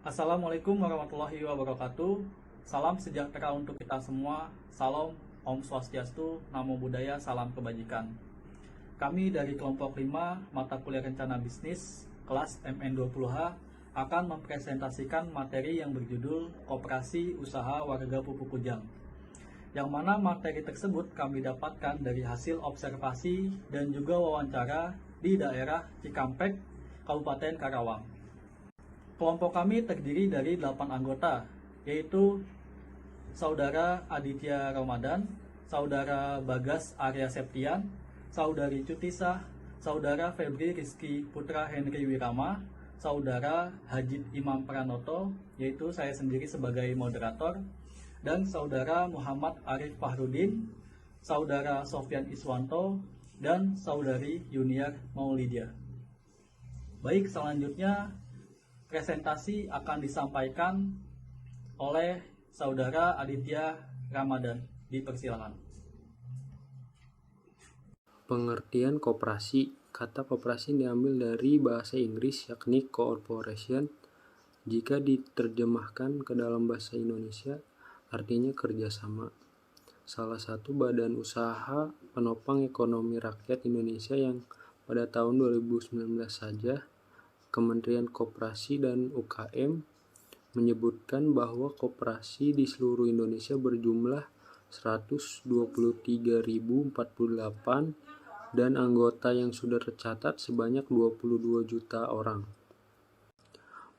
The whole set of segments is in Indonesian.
Assalamualaikum warahmatullahi wabarakatuh. Salam sejahtera untuk kita semua. Salam Om Swastiastu, Namo Buddhaya, salam kebajikan. Kami dari kelompok 5 mata kuliah rencana bisnis kelas MN20H akan mempresentasikan materi yang berjudul Koperasi Usaha Warga Pupuk Kujang. Yang mana materi tersebut kami dapatkan dari hasil observasi dan juga wawancara di daerah Cikampek, Kabupaten Karawang. Kelompok kami terdiri dari 8 anggota, yaitu Saudara Aditya Ramadan, Saudara Bagas Arya Septian, Saudari Cutisah, Saudara Febri Rizky Putra Henry Wirama, Saudara Hajid Imam Pranoto, yaitu saya sendiri sebagai moderator, dan Saudara Muhammad Arif Fahrudin, Saudara Sofyan Iswanto, dan Saudari Yuniar Maulidia. Baik, selanjutnya presentasi akan disampaikan oleh Saudara Aditya Ramadan. Dipersilakan. Pengertian koperasi. Kata koperasi diambil dari bahasa Inggris yakni corporation. Jika diterjemahkan ke dalam bahasa Indonesia, artinya kerjasama. Salah satu badan usaha penopang ekonomi rakyat Indonesia yang pada tahun 2019 saja Kementerian Koperasi dan UKM menyebutkan bahwa koperasi di seluruh Indonesia berjumlah 123.048 dan anggota yang sudah tercatat sebanyak 22 juta orang.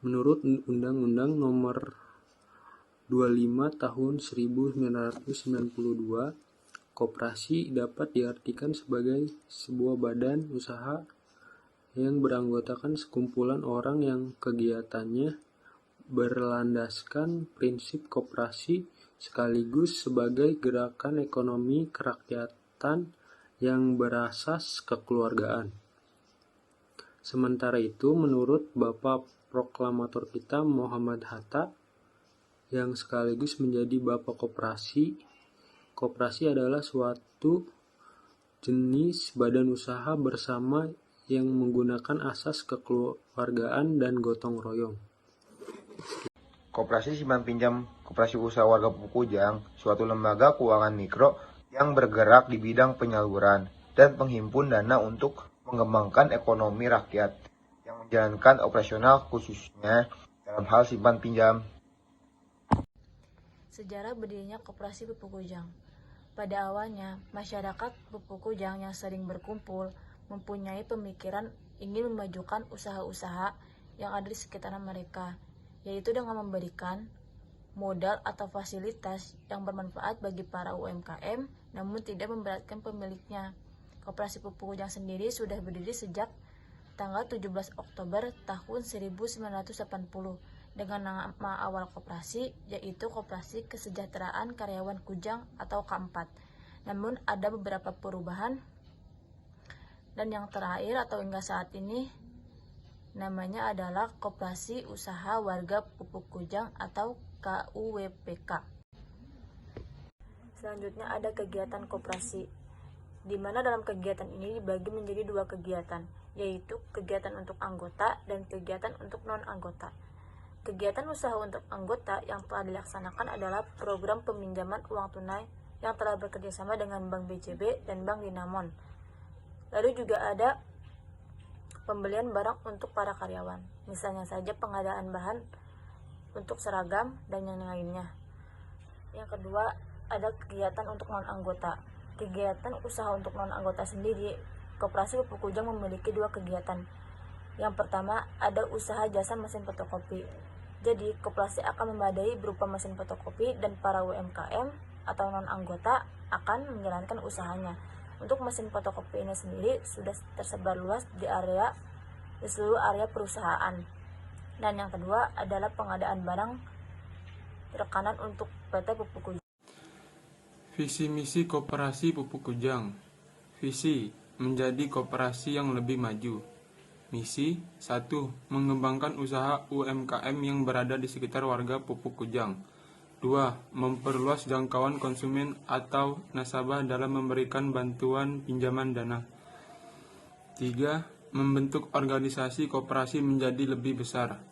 Menurut Undang-Undang Nomor 25 Tahun 1992, koperasi dapat diartikan sebagai sebuah badan usaha yang beranggotakan sekumpulan orang yang kegiatannya berlandaskan prinsip koperasi sekaligus sebagai gerakan ekonomi kerakyatan yang berasas kekeluargaan. Sementara itu, menurut Bapak Proklamator kita Muhammad Hatta, yang sekaligus menjadi Bapak Koperasi, koperasi adalah suatu jenis badan usaha bersama yang menggunakan asas kekeluargaan dan gotong royong. Koperasi Simpan Pinjam Koperasi Usaha Warga Pupuk Kujang, suatu lembaga keuangan mikro yang bergerak di bidang penyaluran dan penghimpun dana untuk mengembangkan ekonomi rakyat, yang menjalankan operasional khususnya dalam hal simpan pinjam. Sejarah berdirinya Koperasi Pupuk Kujang. Pada awalnya, masyarakat Pupuk Kujang yang sering berkumpul mempunyai pemikiran ingin memajukan usaha-usaha yang ada di sekitaran mereka, yaitu dengan memberikan modal atau fasilitas yang bermanfaat bagi para UMKM, namun tidak memberatkan pemiliknya. Koperasi Pupuk Kujang sendiri sudah berdiri sejak tanggal 17 Oktober tahun 1980 dengan nama awal koperasi, yaitu Koperasi Kesejahteraan Karyawan Kujang atau K4. Namun ada beberapa perubahan, dan yang terakhir atau hingga saat ini namanya adalah Koperasi Usaha Warga Pupuk Kujang atau KUWPK. Selanjutnya ada kegiatan koperasi, di mana dalam kegiatan ini dibagi menjadi dua kegiatan, yaitu kegiatan untuk anggota dan kegiatan untuk non-anggota. Kegiatan usaha untuk anggota yang telah dilaksanakan adalah program peminjaman uang tunai yang telah bekerjasama dengan Bank BCB dan Bank Dinamon. Lalu juga ada pembelian barang untuk para karyawan, misalnya saja pengadaan bahan untuk seragam dan yang lainnya. Yang kedua, ada kegiatan untuk non-anggota. Kegiatan usaha untuk non-anggota sendiri, Koperasi Pupuk Kujang memiliki dua kegiatan. Yang pertama, ada usaha jasa mesin fotokopi. Jadi, koperasi akan memadai berupa mesin fotokopi dan para UMKM atau non-anggota akan menjalankan usahanya. Untuk mesin fotokopi ini sendiri sudah tersebar luas di seluruh area perusahaan. Dan yang kedua adalah pengadaan barang rekanan untuk PT Pupuk Kujang. Visi misi Koperasi Pupuk Kujang. Visi, menjadi koperasi yang lebih maju. Misi, 1. Mengembangkan usaha UMKM yang berada di sekitar warga Pupuk Kujang. 2. Memperluas jangkauan konsumen atau nasabah dalam memberikan bantuan pinjaman dana. 3. Membentuk organisasi koperasi menjadi lebih besar.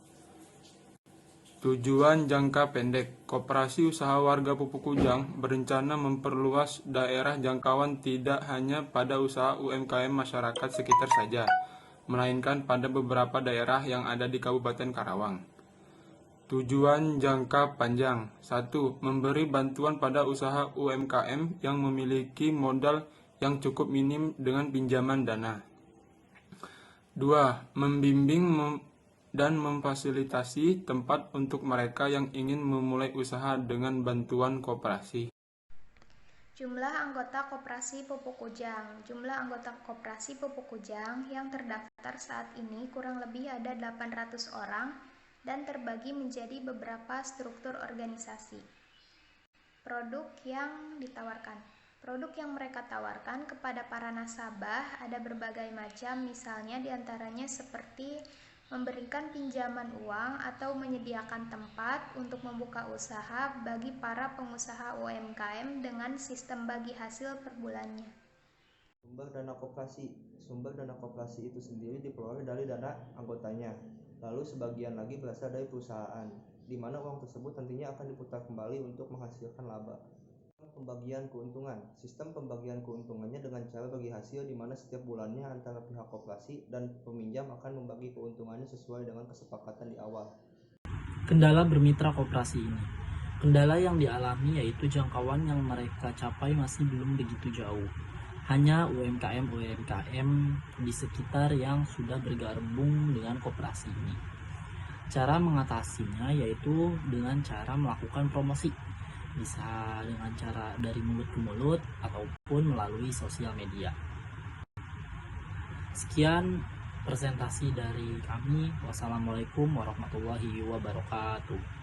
Tujuan jangka pendek, Koperasi Usaha Warga Pupuk Kujang berencana memperluas daerah jangkauan tidak hanya pada usaha UMKM masyarakat sekitar saja, melainkan pada beberapa daerah yang ada di Kabupaten Karawang. Tujuan jangka panjang, 1. Memberi bantuan pada usaha UMKM yang memiliki modal yang cukup minim dengan pinjaman dana. 2. Membimbing dan memfasilitasi tempat untuk mereka yang ingin memulai usaha dengan bantuan koperasi. Jumlah anggota Koperasi Pupuk Kujang. Jumlah anggota Koperasi Pupuk Kujang yang terdaftar saat ini kurang lebih ada 800 orang dan terbagi menjadi beberapa struktur organisasi. Produk yang ditawarkan. Produk yang mereka tawarkan kepada para nasabah ada berbagai macam, misalnya diantaranya seperti memberikan pinjaman uang atau menyediakan tempat untuk membuka usaha bagi para pengusaha UMKM dengan sistem bagi hasil per bulannya. Sumber dana koperasi. Sumber dana koperasi itu sendiri diperoleh dari dana anggotanya. Lalu sebagian lagi berasal dari perusahaan, di mana uang tersebut nantinya akan diputar kembali untuk menghasilkan laba. Pembagian keuntungan. Sistem pembagian keuntungannya dengan cara bagi hasil, di mana setiap bulannya antara pihak koperasi dan peminjam akan membagi keuntungannya sesuai dengan kesepakatan di awal. Kendala bermitra koperasi ini. Kendala yang dialami yaitu jangkauan yang mereka capai masih belum begitu jauh. Hanya UMKM di sekitar yang sudah bergabung dengan koperasi ini. Cara mengatasinya yaitu dengan cara melakukan promosi. Bisa dengan cara dari mulut ke mulut ataupun melalui sosial media. Sekian presentasi dari kami. Wassalamualaikum warahmatullahi wabarakatuh.